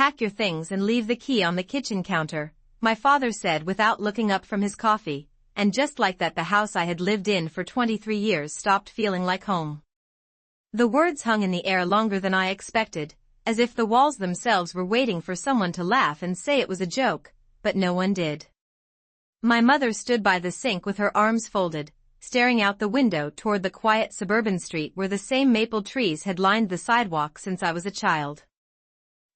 pack your things and leave the key on the kitchen counter," my father said without looking up from his coffee, and just like that the house I had lived in for 23 years stopped feeling like home. The words hung in the air longer than I expected, as if the walls themselves were waiting for someone to laugh and say it was a joke, but no one did. My mother stood by the sink with her arms folded, staring out the window toward the quiet suburban street where the same maple trees had lined the sidewalk since I was a child.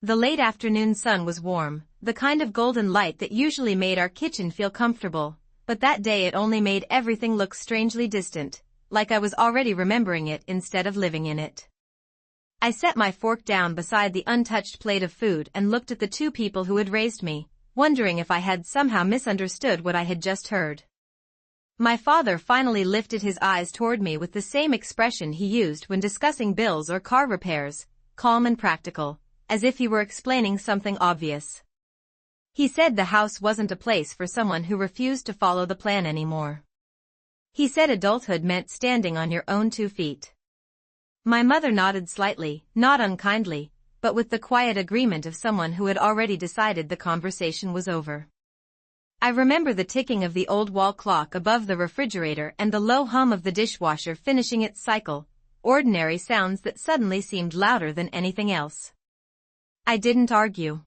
The late afternoon sun was warm, the kind of golden light that usually made our kitchen feel comfortable, but that day it only made everything look strangely distant, like I was already remembering it instead of living in it. I set my fork down beside the untouched plate of food and looked at the two people who had raised me, wondering if I had somehow misunderstood what I had just heard. My father finally lifted his eyes toward me with the same expression he used when discussing bills or car repairs, calm and practical, as if he were explaining something obvious. He said the house wasn't a place for someone who refused to follow the plan anymore. He said adulthood meant standing on your own 2 feet. My mother nodded slightly, not unkindly, but with the quiet agreement of someone who had already decided the conversation was over. I remember the ticking of the old wall clock above the refrigerator and the low hum of the dishwasher finishing its cycle, ordinary sounds that suddenly seemed louder than anything else. I didn't argue.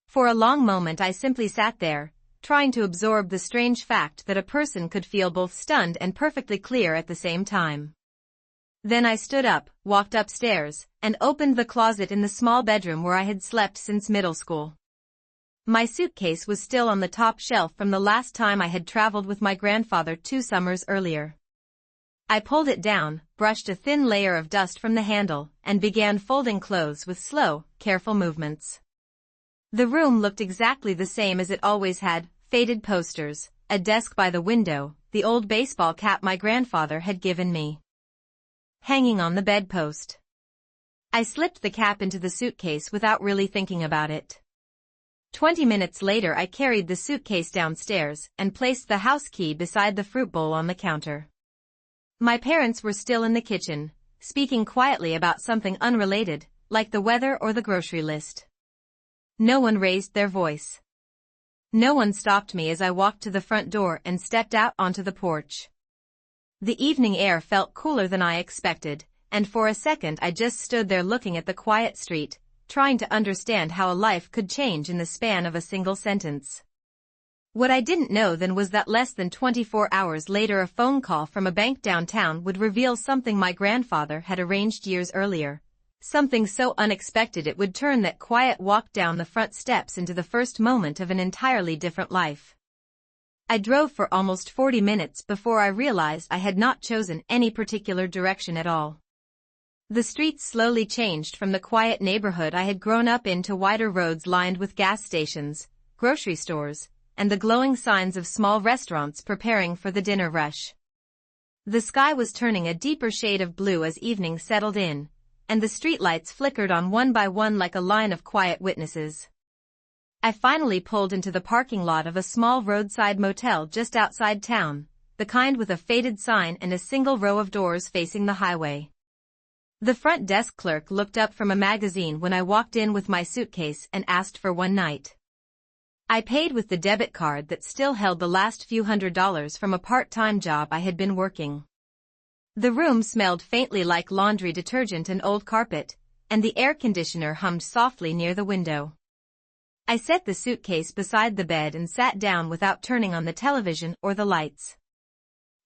For a long moment I simply sat there, trying to absorb the strange fact that a person could feel both stunned and perfectly clear at the same time. Then I stood up, walked upstairs, and opened the closet in the small bedroom where I had slept since middle school. My suitcase was still on the top shelf from the last time I had traveled with my grandfather 2 summers earlier. I pulled it down, brushed a thin layer of dust from the handle, and began folding clothes with slow, careful movements. The room looked exactly the same as it always had: faded posters, a desk by the window, the old baseball cap my grandfather had given me, hanging on the bedpost. I slipped the cap into the suitcase without really thinking about it. 20 minutes later I carried the suitcase downstairs and placed the house key beside the fruit bowl on the counter. My parents were still in the kitchen, speaking quietly about something unrelated, like the weather or the grocery list. No one raised their voice. No one stopped me as I walked to the front door and stepped out onto the porch. The evening air felt cooler than I expected, and for a second I just stood there looking at the quiet street, trying to understand how a life could change in the span of a single sentence. What I didn't know then was that less than 24 hours later a phone call from a bank downtown would reveal something my grandfather had arranged years earlier, something so unexpected it would turn that quiet walk down the front steps into the first moment of an entirely different life. I drove for almost 40 minutes before I realized I had not chosen any particular direction at all. The streets slowly changed from the quiet neighborhood I had grown up in to wider roads lined with gas stations, grocery stores, and the glowing signs of small restaurants preparing for the dinner rush. The sky was turning a deeper shade of blue as evening settled in, and the streetlights flickered on one by one like a line of quiet witnesses. I finally pulled into the parking lot of a small roadside motel just outside town, the kind with a faded sign and a single row of doors facing the highway. The front desk clerk looked up from a magazine when I walked in with my suitcase and asked for one night. I paid with the debit card that still held the last few $100s from a part-time job I had been working. The room smelled faintly like laundry detergent and old carpet, and the air conditioner hummed softly near the window. I set the suitcase beside the bed and sat down without turning on the television or the lights.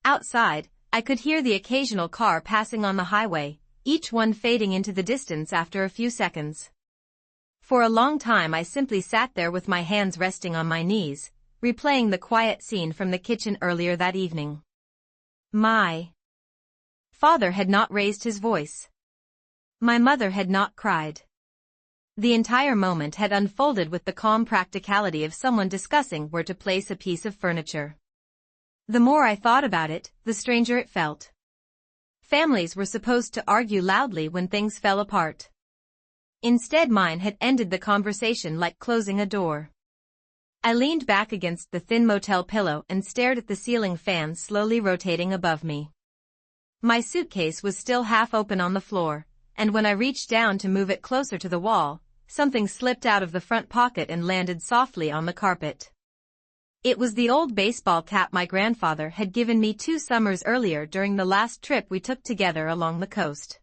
Outside, I could hear the occasional car passing on the highway, each one fading into the distance after a few seconds. For a long time I simply sat there with my hands resting on my knees, replaying the quiet scene from the kitchen earlier that evening. My father had not raised his voice. My mother had not cried. The entire moment had unfolded with the calm practicality of someone discussing where to place a piece of furniture. The more I thought about it, the stranger it felt. Families were supposed to argue loudly when things fell apart. Instead, mine had ended the conversation like closing a door. I leaned back against the thin motel pillow and stared at the ceiling fan slowly rotating above me. My suitcase was still half open on the floor, and when I reached down to move it closer to the wall, something slipped out of the front pocket and landed softly on the carpet. It was the old baseball cap my grandfather had given me 2 summers earlier during the last trip we took together along the coast.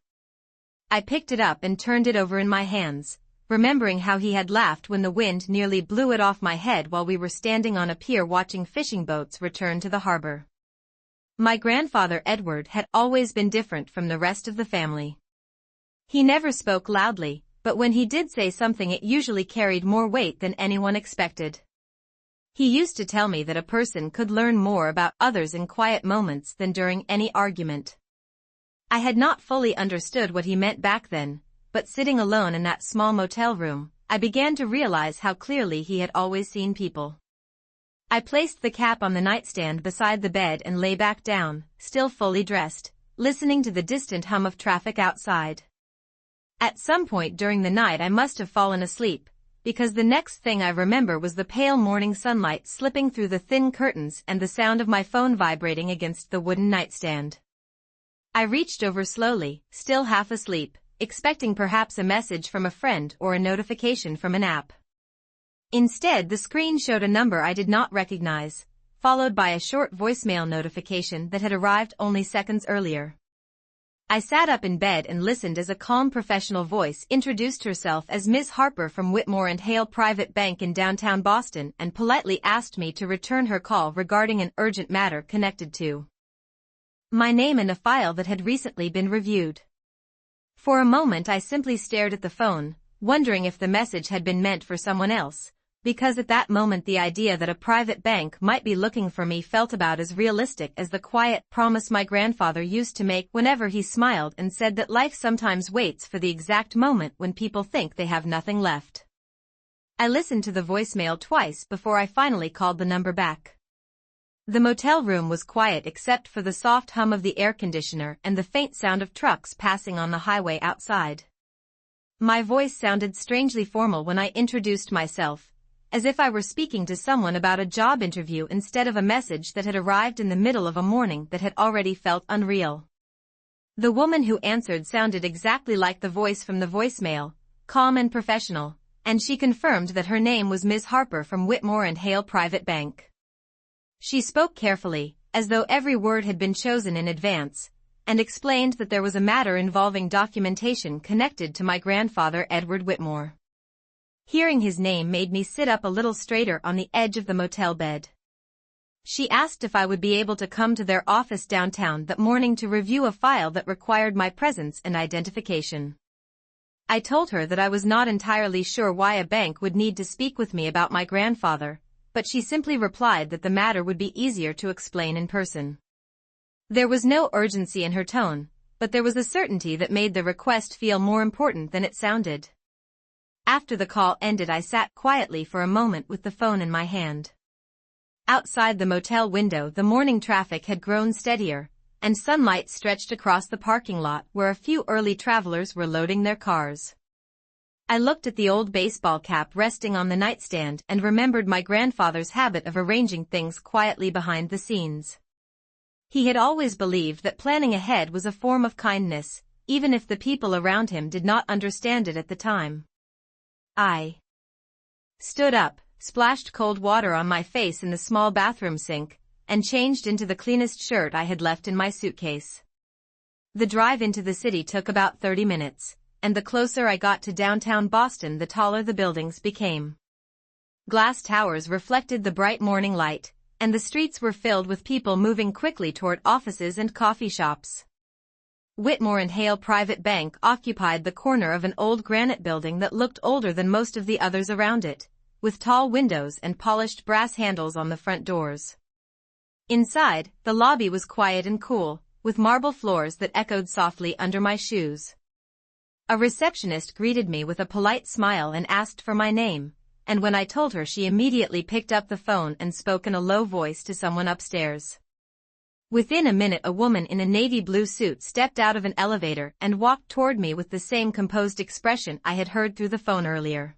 I picked it up and turned it over in my hands, remembering how he had laughed when the wind nearly blew it off my head while we were standing on a pier watching fishing boats return to the harbor. My grandfather Edward had always been different from the rest of the family. He never spoke loudly, but when he did say something it usually carried more weight than anyone expected. He used to tell me that a person could learn more about others in quiet moments than during any argument. I had not fully understood what he meant back then, but sitting alone in that small motel room, I began to realize how clearly he had always seen people. I placed the cap on the nightstand beside the bed and lay back down, still fully dressed, listening to the distant hum of traffic outside. At some point during the night I must have fallen asleep, because the next thing I remember was the pale morning sunlight slipping through the thin curtains and the sound of my phone vibrating against the wooden nightstand. I reached over slowly, still half asleep, expecting perhaps a message from a friend or a notification from an app. Instead, the screen showed a number I did not recognize, followed by a short voicemail notification that had arrived only seconds earlier. I sat up in bed and listened as a calm professional voice introduced herself as Ms. Harper from Whitmore and Hale Private Bank in downtown Boston and politely asked me to return her call regarding an urgent matter connected to my name and a file that had recently been reviewed. For a moment I simply stared at the phone, wondering if the message had been meant for someone else, because at that moment the idea that a private bank might be looking for me felt about as realistic as the quiet promise my grandfather used to make whenever he smiled and said that life sometimes waits for the exact moment when people think they have nothing left. I listened to the voicemail twice before I finally called the number back. The motel room was quiet except for the soft hum of the air conditioner and the faint sound of trucks passing on the highway outside. My voice sounded strangely formal when I introduced myself, as if I were speaking to someone about a job interview instead of a message that had arrived in the middle of a morning that had already felt unreal. The woman who answered sounded exactly like the voice from the voicemail, calm and professional, and she confirmed that her name was Ms. Harper from Whitmore and Hale Private Bank. She spoke carefully, as though every word had been chosen in advance, and explained that there was a matter involving documentation connected to my grandfather Edward Whitmore. Hearing his name made me sit up a little straighter on the edge of the motel bed. She asked if I would be able to come to their office downtown that morning to review a file that required my presence and identification. I told her that I was not entirely sure why a bank would need to speak with me about my grandfather, but she simply replied that the matter would be easier to explain in person. There was no urgency in her tone, but there was a certainty that made the request feel more important than it sounded. After the call ended, I sat quietly for a moment with the phone in my hand. Outside the motel window, the morning traffic had grown steadier, and sunlight stretched across the parking lot where a few early travelers were loading their cars. I looked at the old baseball cap resting on the nightstand and remembered my grandfather's habit of arranging things quietly behind the scenes. He had always believed that planning ahead was a form of kindness, even if the people around him did not understand it at the time. I stood up, splashed cold water on my face in the small bathroom sink, and changed into the cleanest shirt I had left in my suitcase. The drive into the city took about 30 minutes, and the closer I got to downtown Boston the taller the buildings became. Glass towers reflected the bright morning light, and the streets were filled with people moving quickly toward offices and coffee shops. Whitmore and Hale Private Bank occupied the corner of an old granite building that looked older than most of the others around it, with tall windows and polished brass handles on the front doors. Inside, the lobby was quiet and cool, with marble floors that echoed softly under my shoes. A receptionist greeted me with a polite smile and asked for my name, and when I told her, she immediately picked up the phone and spoke in a low voice to someone upstairs. Within a minute, a woman in a navy blue suit stepped out of an elevator and walked toward me with the same composed expression I had heard through the phone earlier.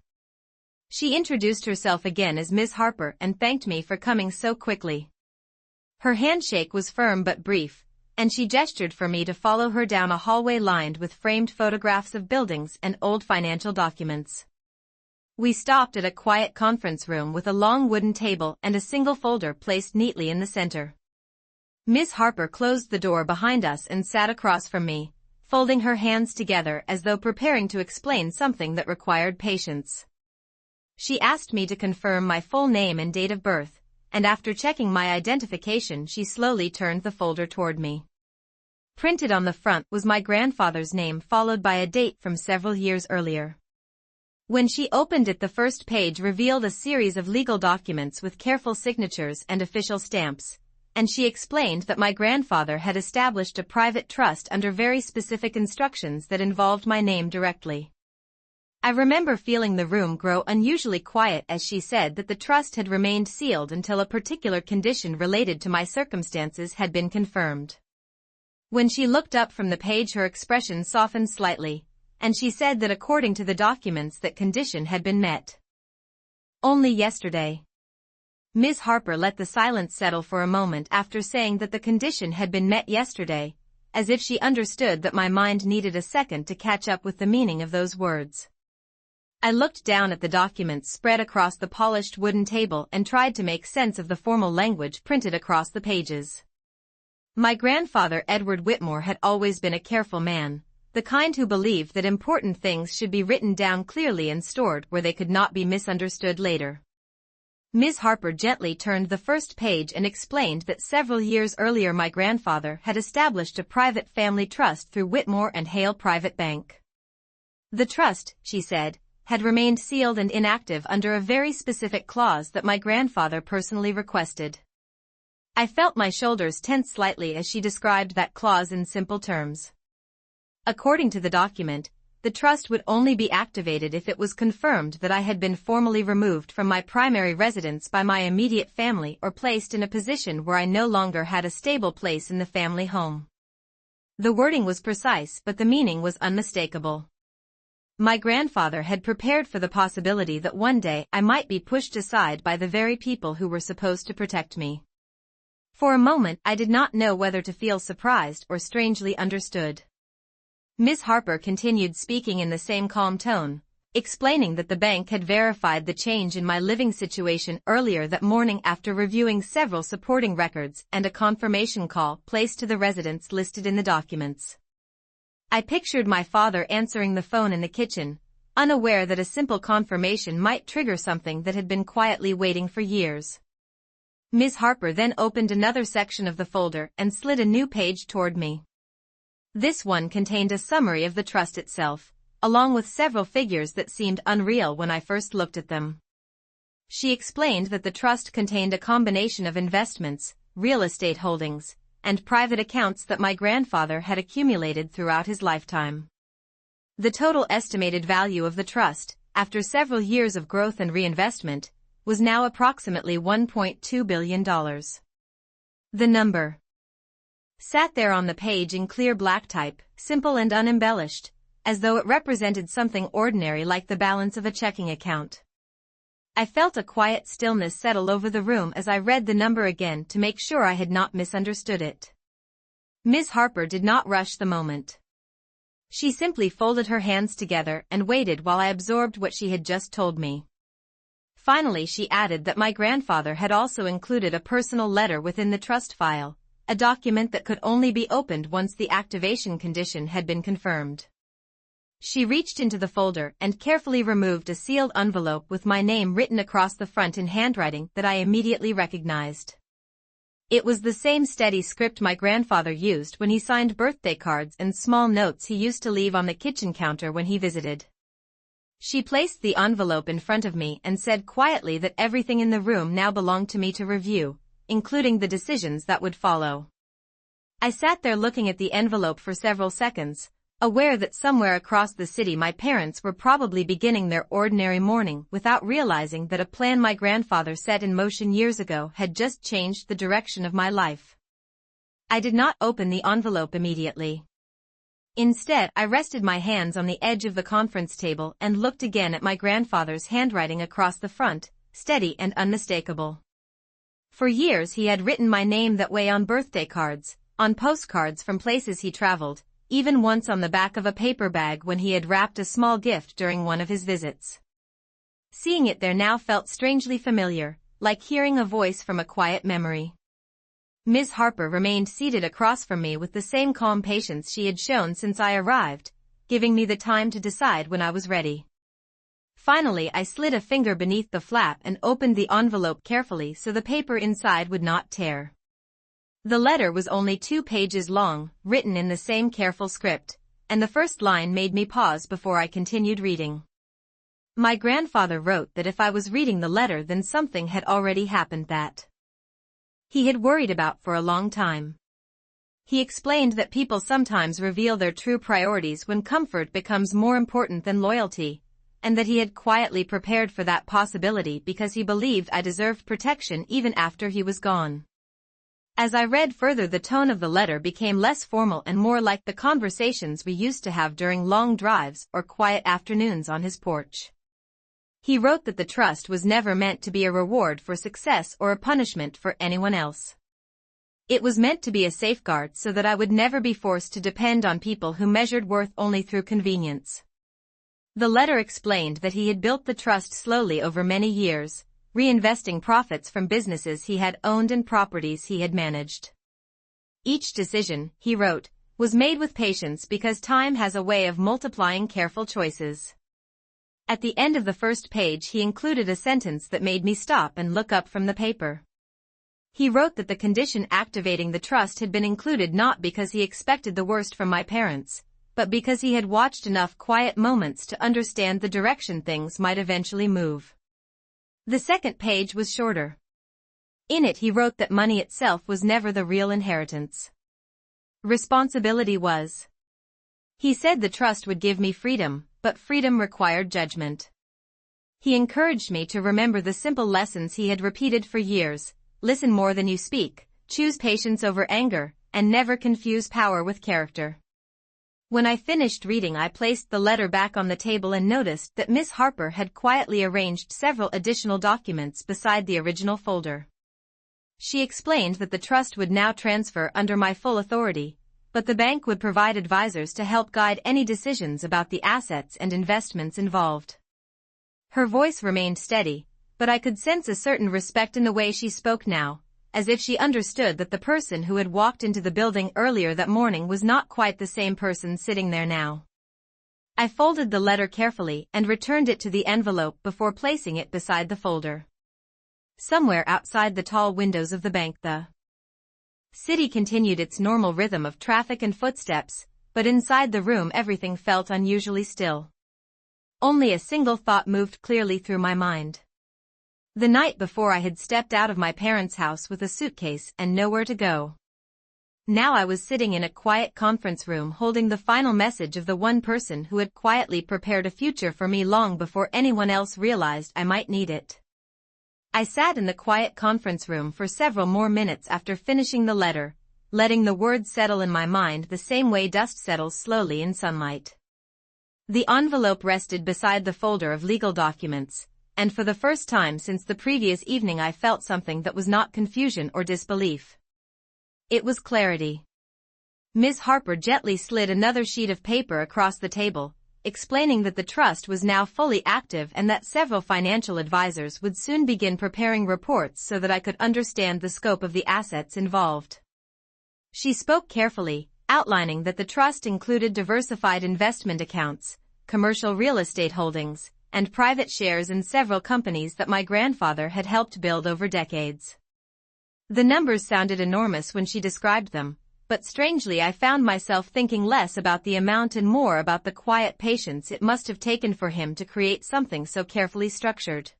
She introduced herself again as Ms. Harper and thanked me for coming so quickly. Her handshake was firm but brief, and she gestured for me to follow her down a hallway lined with framed photographs of buildings and old financial documents. We stopped at a quiet conference room with a long wooden table and a single folder placed neatly in the center. Miss Harper closed the door behind us and sat across from me, folding her hands together as though preparing to explain something that required patience. She asked me to confirm my full name and date of birth, and after checking my identification she slowly turned the folder toward me. Printed on the front was my grandfather's name followed by a date from several years earlier. When she opened it, the first page revealed a series of legal documents with careful signatures and official stamps, and she explained that my grandfather had established a private trust under very specific instructions that involved my name directly. I remember feeling the room grow unusually quiet as she said that the trust had remained sealed until a particular condition related to my circumstances had been confirmed. When she looked up from the page, her expression softened slightly, and she said that according to the documents that condition had been met. Only yesterday. Ms. Harper let the silence settle for a moment after saying that the condition had been met yesterday, as if she understood that my mind needed a second to catch up with the meaning of those words. I looked down at the documents spread across the polished wooden table and tried to make sense of the formal language printed across the pages. My grandfather Edward Whitmore had always been a careful man, the kind who believed that important things should be written down clearly and stored where they could not be misunderstood later. Ms. Harper gently turned the first page and explained that several years earlier my grandfather had established a private family trust through Whitmore and Hale Private Bank. The trust, she said, had remained sealed and inactive under a very specific clause that my grandfather personally requested. I felt my shoulders tense slightly as she described that clause in simple terms. According to the document, the trust would only be activated if it was confirmed that I had been formally removed from my primary residence by my immediate family or placed in a position where I no longer had a stable place in the family home. The wording was precise, but the meaning was unmistakable. My grandfather had prepared for the possibility that one day I might be pushed aside by the very people who were supposed to protect me. For a moment I did not know whether to feel surprised or strangely understood. Ms. Harper continued speaking in the same calm tone, explaining that the bank had verified the change in my living situation earlier that morning after reviewing several supporting records and a confirmation call placed to the residence listed in the documents. I pictured my father answering the phone in the kitchen, unaware that a simple confirmation might trigger something that had been quietly waiting for years. Ms. Harper then opened another section of the folder and slid a new page toward me. This one contained a summary of the trust itself, along with several figures that seemed unreal when I first looked at them. She explained that the trust contained a combination of investments, real estate holdings, and private accounts that my grandfather had accumulated throughout his lifetime. The total estimated value of the trust, after several years of growth and reinvestment, was now approximately $1.2 billion. The number sat there on the page in clear black type, simple and unembellished, as though it represented something ordinary like the balance of a checking account. I felt a quiet stillness settle over the room as I read the number again to make sure I had not misunderstood it. Ms. Harper did not rush the moment. She simply folded her hands together and waited while I absorbed what she had just told me. Finally she added that my grandfather had also included a personal letter within the trust file, a document that could only be opened once the activation condition had been confirmed. She reached into the folder and carefully removed a sealed envelope with my name written across the front in handwriting that I immediately recognized. It was the same steady script my grandfather used when he signed birthday cards and small notes he used to leave on the kitchen counter when he visited. She placed the envelope in front of me and said quietly that everything in the room now belonged to me to review, including the decisions that would follow. I sat there looking at the envelope for several seconds, aware that somewhere across the city my parents were probably beginning their ordinary morning without realizing that a plan my grandfather set in motion years ago had just changed the direction of my life. I did not open the envelope immediately. Instead, I rested my hands on the edge of the conference table and looked again at my grandfather's handwriting across the front, steady and unmistakable. For years he had written my name that way on birthday cards, on postcards from places he traveled, even once on the back of a paper bag when he had wrapped a small gift during one of his visits. Seeing it there now felt strangely familiar, like hearing a voice from a quiet memory. Ms. Harper remained seated across from me with the same calm patience she had shown since I arrived, giving me the time to decide when I was ready. Finally, I slid a finger beneath the flap and opened the envelope carefully so the paper inside would not tear. The letter was only 2 pages long, written in the same careful script, and the first line made me pause before I continued reading. My grandfather wrote that if I was reading the letter then something had already happened that he had worried about for a long time. He explained that people sometimes reveal their true priorities when comfort becomes more important than loyalty, and that he had quietly prepared for that possibility because he believed I deserved protection even after he was gone. As I read further, the tone of the letter became less formal and more like the conversations we used to have during long drives or quiet afternoons on his porch. He wrote that the trust was never meant to be a reward for success or a punishment for anyone else. It was meant to be a safeguard so that I would never be forced to depend on people who measured worth only through convenience. The letter explained that he had built the trust slowly over many years, reinvesting profits from businesses he had owned and properties he had managed. Each decision, he wrote, was made with patience because time has a way of multiplying careful choices. At the end of the first page he included a sentence that made me stop and look up from the paper. He wrote that the condition activating the trust had been included not because he expected the worst from my parents, but because he had watched enough quiet moments to understand the direction things might eventually move. The second page was shorter. In it he wrote that money itself was never the real inheritance. Responsibility was. He said the trust would give me freedom, but freedom required judgment. He encouraged me to remember the simple lessons he had repeated for years: listen more than you speak, choose patience over anger, and never confuse power with character. When I finished reading, I placed the letter back on the table and noticed that Miss Harper had quietly arranged several additional documents beside the original folder. She explained that the trust would now transfer under my full authority, but the bank would provide advisors to help guide any decisions about the assets and investments involved. Her voice remained steady, but I could sense a certain respect in the way she spoke now, as if she understood that the person who had walked into the building earlier that morning was not quite the same person sitting there now. I folded the letter carefully and returned it to the envelope before placing it beside the folder. Somewhere outside the tall windows of the bank, the city continued its normal rhythm of traffic and footsteps, but inside the room everything felt unusually still. Only a single thought moved clearly through my mind. The night before I had stepped out of my parents' house with a suitcase and nowhere to go. Now I was sitting in a quiet conference room holding the final message of the one person who had quietly prepared a future for me long before anyone else realized I might need it. I sat in the quiet conference room for several more minutes after finishing the letter, letting the words settle in my mind the same way dust settles slowly in sunlight. The envelope rested beside the folder of legal documents, and for the first time since the previous evening I felt something that was not confusion or disbelief. It was clarity. Ms. Harper gently slid another sheet of paper across the table, explaining that the trust was now fully active and that several financial advisors would soon begin preparing reports so that I could understand the scope of the assets involved. She spoke carefully, outlining that the trust included diversified investment accounts, commercial real estate holdings, and private shares in several companies that my grandfather had helped build over decades. The numbers sounded enormous when she described them, but strangely I found myself thinking less about the amount and more about the quiet patience it must have taken for him to create something so carefully structured.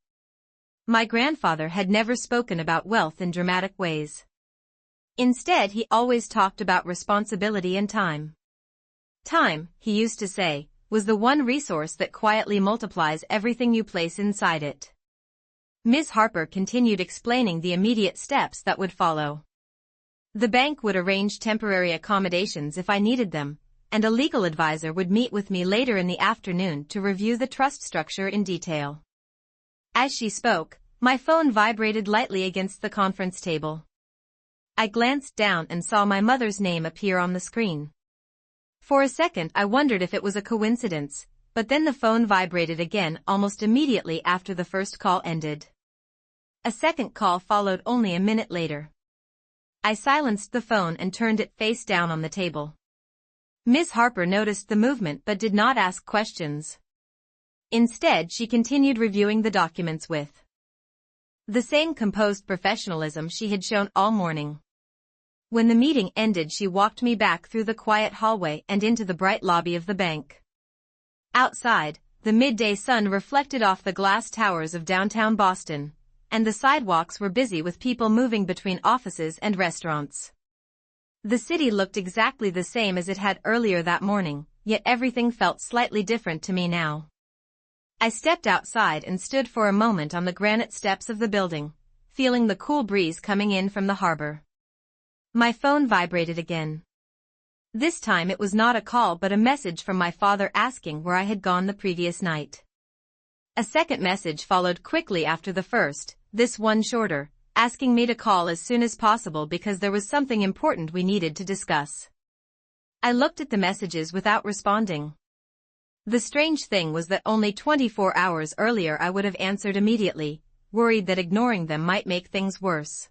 My grandfather had never spoken about wealth in dramatic ways. Instead, he always talked about responsibility and time. Time, he used to say, was the one resource that quietly multiplies everything you place inside it. Ms. Harper continued explaining the immediate steps that would follow. The bank would arrange temporary accommodations if I needed them, and a legal advisor would meet with me later in the afternoon to review the trust structure in detail. As she spoke, my phone vibrated lightly against the conference table. I glanced down and saw my mother's name appear on the screen. For a second I wondered if it was a coincidence, But then the phone vibrated again almost immediately after the first call ended. A second call followed only a minute later. I silenced the phone and turned it face down on the table. Ms. Harper noticed the movement but did not ask questions. Instead, she continued reviewing the documents with the same composed professionalism she had shown all morning. When the meeting ended, she walked me back through the quiet hallway and into the bright lobby of the bank. Outside, the midday sun reflected off the glass towers of downtown Boston, and the sidewalks were busy with people moving between offices and restaurants. The city looked exactly the same as it had earlier that morning, yet everything felt slightly different to me now. I stepped outside and stood for a moment on the granite steps of the building, feeling the cool breeze coming in from the harbor. My phone vibrated again. This time it was not a call but a message from my father asking where I had gone the previous night. A second message followed quickly after the first, this one shorter, asking me to call as soon as possible because there was something important we needed to discuss. I looked at the messages without responding. The strange thing was that only 24 hours earlier I would have answered immediately, worried that ignoring them might make things worse.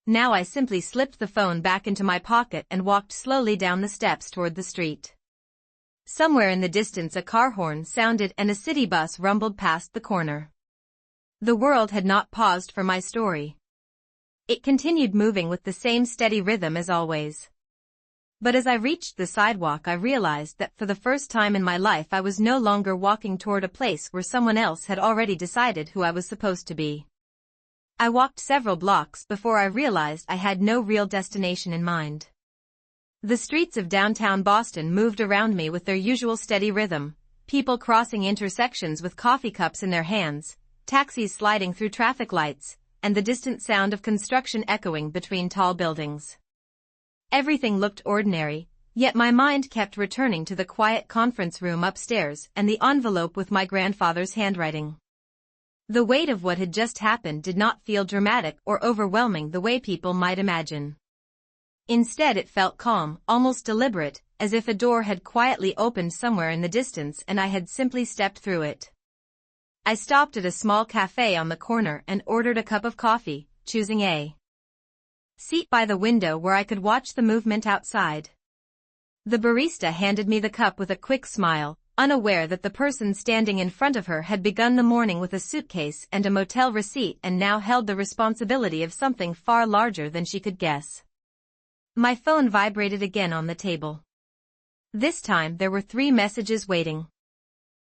Now I simply slipped the phone back into my pocket and walked slowly down the steps toward the street. Somewhere in the distance a car horn sounded and a city bus rumbled past the corner. The world had not paused for my story. It continued moving with the same steady rhythm as always. But as I reached the sidewalk, I realized that for the first time in my life I was no longer walking toward a place where someone else had already decided who I was supposed to be. I walked several blocks before I realized I had no real destination in mind. The streets of downtown Boston moved around me with their usual steady rhythm, people crossing intersections with coffee cups in their hands, taxis sliding through traffic lights, and the distant sound of construction echoing between tall buildings. Everything looked ordinary, yet my mind kept returning to the quiet conference room upstairs and the envelope with my grandfather's handwriting. The weight of what had just happened did not feel dramatic or overwhelming the way people might imagine. Instead, it felt calm, almost deliberate, as if a door had quietly opened somewhere in the distance and I had simply stepped through it. I stopped at a small cafe on the corner and ordered a cup of coffee, choosing a seat by the window where I could watch the movement outside. The barista handed me the cup with a quick smile, unaware that the person standing in front of her had begun the morning with a suitcase and a motel receipt and now held the responsibility of something far larger than she could guess. My phone vibrated again on the table. This time there were 3 messages waiting.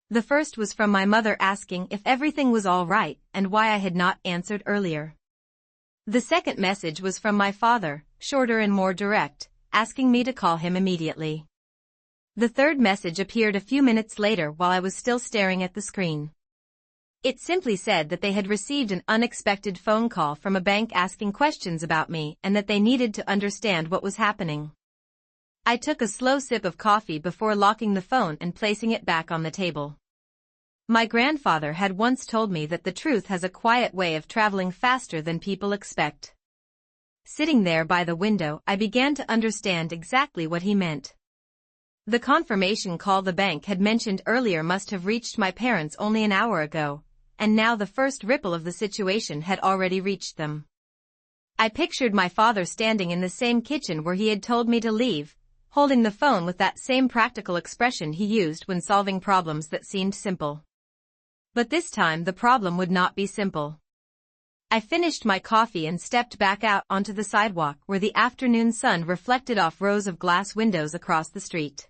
The first was from my mother asking if everything was all right and why I had not answered earlier. The second message was from my father, shorter and more direct, asking me to call him immediately. The third message appeared a few minutes later while I was still staring at the screen. It simply said that they had received an unexpected phone call from a bank asking questions about me and that they needed to understand what was happening. I took a slow sip of coffee before locking the phone and placing it back on the table. My grandfather had once told me that the truth has a quiet way of traveling faster than people expect. Sitting there by the window, I began to understand exactly what he meant. The confirmation call the bank had mentioned earlier must have reached my parents only an hour ago, and now the first ripple of the situation had already reached them. I pictured my father standing in the same kitchen where he had told me to leave, holding the phone with that same practical expression he used when solving problems that seemed simple. But this time the problem would not be simple. I finished my coffee and stepped back out onto the sidewalk where the afternoon sun reflected off rows of glass windows across the street.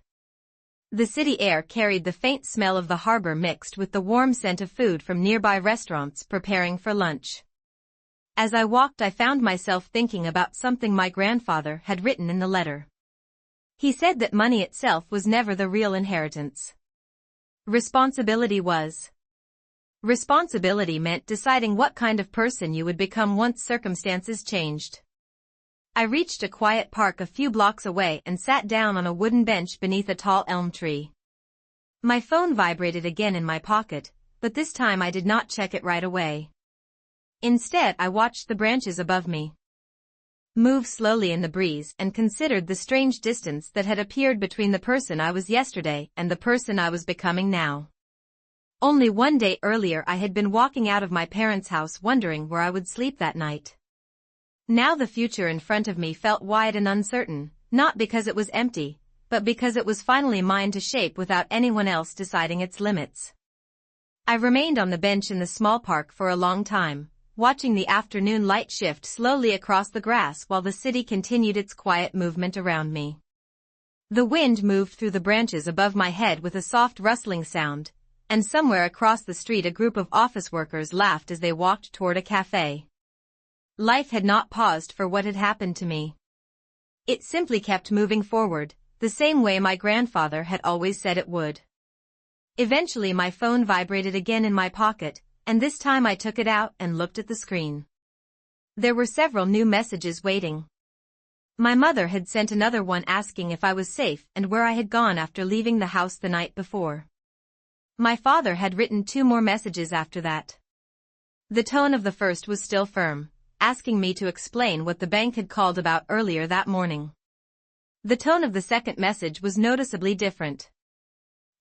The city air carried the faint smell of the harbor mixed with the warm scent of food from nearby restaurants preparing for lunch. As I walked, I found myself thinking about something my grandfather had written in the letter. He said that money itself was never the real inheritance. Responsibility was. Responsibility meant deciding what kind of person you would become once circumstances changed. I reached a quiet park a few blocks away and sat down on a wooden bench beneath a tall elm tree. My phone vibrated again in my pocket, but this time I did not check it right away. Instead, I watched the branches above me. moved slowly in the breeze and considered the strange distance that had appeared between the person I was yesterday and the person I was becoming now. Only one day earlier I had been walking out of my parents' house wondering where I would sleep that night. Now the future in front of me felt wide and uncertain, not because it was empty, but because it was finally mine to shape without anyone else deciding its limits. I remained on the bench in the small park for a long time, watching the afternoon light shift slowly across the grass while the city continued its quiet movement around me. The wind moved through the branches above my head with a soft rustling sound, and somewhere across the street a group of office workers laughed as they walked toward a cafe. Life had not paused for what had happened to me. It simply kept moving forward, the same way my grandfather had always said it would. Eventually my phone vibrated again in my pocket, and this time I took it out and looked at the screen. There were several new messages waiting. My mother had sent another one asking if I was safe and where I had gone after leaving the house the night before. My father had written 2 more messages after that. The tone of the first was still firm, asking me to explain what the bank had called about earlier that morning. The tone of the second message was noticeably different.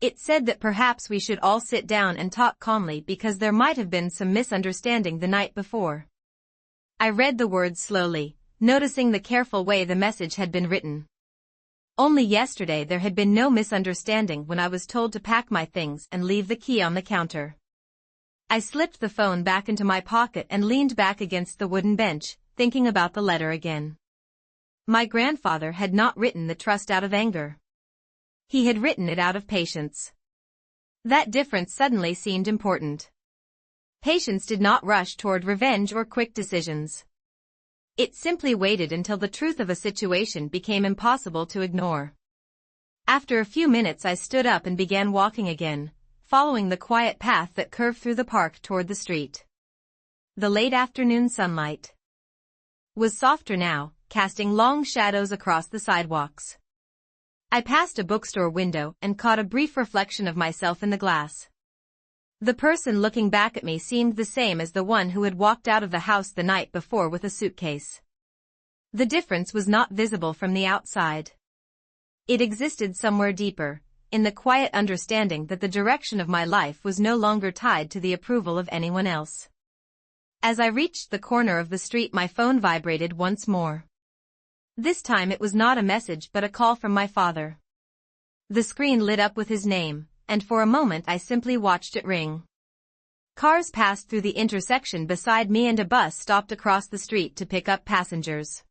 It said that perhaps we should all sit down and talk calmly because there might have been some misunderstanding the night before. I read the words slowly, noticing the careful way the message had been written. Only yesterday there had been no misunderstanding when I was told to pack my things and leave the key on the counter. I slipped the phone back into my pocket and leaned back against the wooden bench, thinking about the letter again. My grandfather had not written the trust out of anger. He had written it out of patience. That difference suddenly seemed important. Patience did not rush toward revenge or quick decisions. It simply waited until the truth of a situation became impossible to ignore. After a few minutes I stood up and began walking again, following the quiet path that curved through the park toward the street. The late afternoon sunlight was softer now, casting long shadows across the sidewalks. I passed a bookstore window and caught a brief reflection of myself in the glass. The person looking back at me seemed the same as the one who had walked out of the house the night before with a suitcase. The difference was not visible from the outside. It existed somewhere deeper, in the quiet understanding that the direction of my life was no longer tied to the approval of anyone else. As I reached the corner of the street my phone vibrated once more. This time it was not a message but a call from my father. The screen lit up with his name, and for a moment I simply watched it ring. Cars passed through the intersection beside me and a bus stopped across the street to pick up passengers.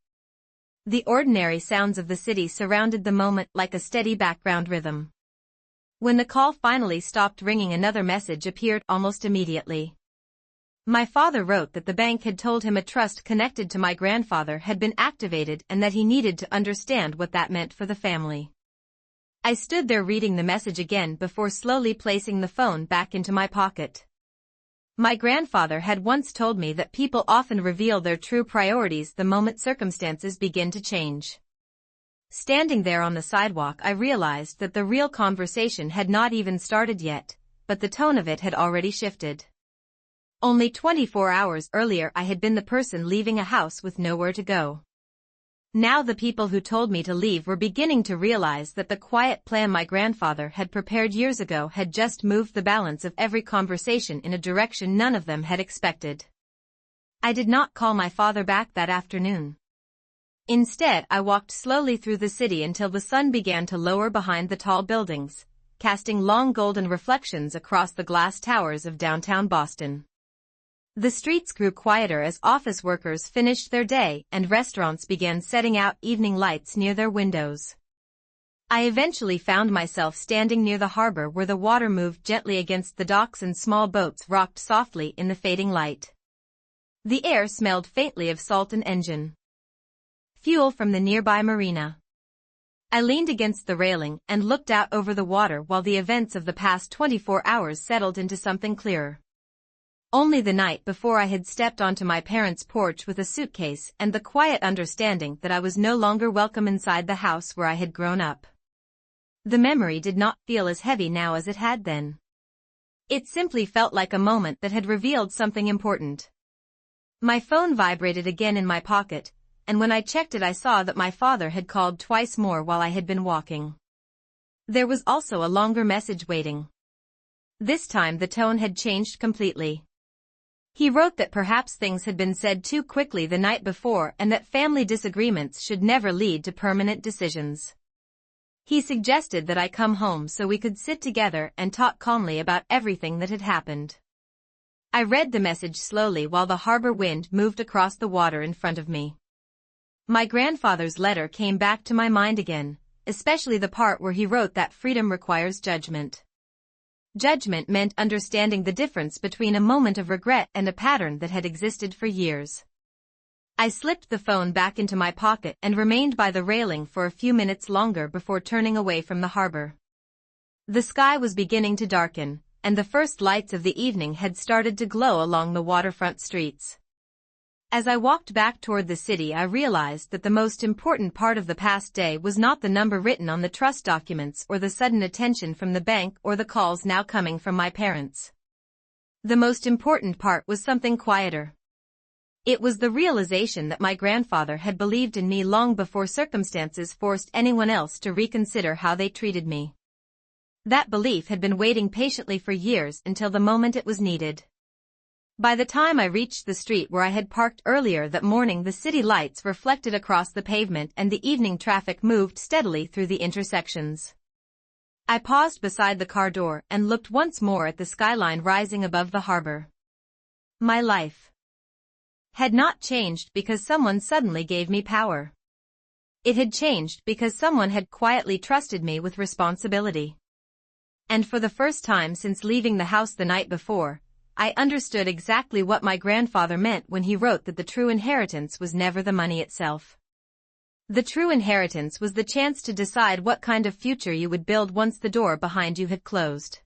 The ordinary sounds of the city surrounded the moment like a steady background rhythm. When the call finally stopped ringing another message appeared almost immediately. My father wrote that the bank had told him a trust connected to my grandfather had been activated and that he needed to understand what that meant for the family. I stood there reading the message again before slowly placing the phone back into my pocket. My grandfather had once told me that people often reveal their true priorities the moment circumstances begin to change. Standing there on the sidewalk I realized that the real conversation had not even started yet, but the tone of it had already shifted. Only 24 hours earlier I had been the person leaving a house with nowhere to go. Now the people who told me to leave were beginning to realize that the quiet plan my grandfather had prepared years ago had just moved the balance of every conversation in a direction none of them had expected. I did not call my father back that afternoon. Instead I walked slowly through the city until the sun began to lower behind the tall buildings, casting long golden reflections across the glass towers of downtown Boston. The streets grew quieter as office workers finished their day and restaurants began setting out evening lights near their windows. I eventually found myself standing near the harbor where the water moved gently against the docks and small boats rocked softly in the fading light. The air smelled faintly of salt and engine fuel from the nearby marina. I leaned against the railing and looked out over the water while the events of the past 24 hours settled into something clearer. Only the night before I had stepped onto my parents' porch with a suitcase and the quiet understanding that I was no longer welcome inside the house where I had grown up. The memory did not feel as heavy now as it had then. It simply felt like a moment that had revealed something important. My phone vibrated again in my pocket, and when I checked it I saw that my father had called twice more while I had been walking. There was also a longer message waiting. This time the tone had changed completely. He wrote that perhaps things had been said too quickly the night before and that family disagreements should never lead to permanent decisions. He suggested that I come home so we could sit together and talk calmly about everything that had happened. I read the message slowly while the harbor wind moved across the water in front of me. My grandfather's letter came back to my mind again, especially the part where he wrote that freedom requires judgment. Judgment meant understanding the difference between a moment of regret and a pattern that had existed for years. I slipped the phone back into my pocket and remained by the railing for a few minutes longer before turning away from the harbor. The sky was beginning to darken, and the first lights of the evening had started to glow along the waterfront streets. As I walked back toward the city I realized that the most important part of the past day was not the number written on the trust documents or the sudden attention from the bank or the calls now coming from my parents. The most important part was something quieter. It was the realization that my grandfather had believed in me long before circumstances forced anyone else to reconsider how they treated me. That belief had been waiting patiently for years until the moment it was needed. By the time I reached the street where I had parked earlier that morning the city lights reflected across the pavement and the evening traffic moved steadily through the intersections. I paused beside the car door and looked once more at the skyline rising above the harbor. My life had not changed because someone suddenly gave me power. It had changed because someone had quietly trusted me with responsibility. And for the first time since leaving the house the night before, I understood exactly what my grandfather meant when he wrote that the true inheritance was never the money itself. The true inheritance was the chance to decide what kind of future you would build once the door behind you had closed.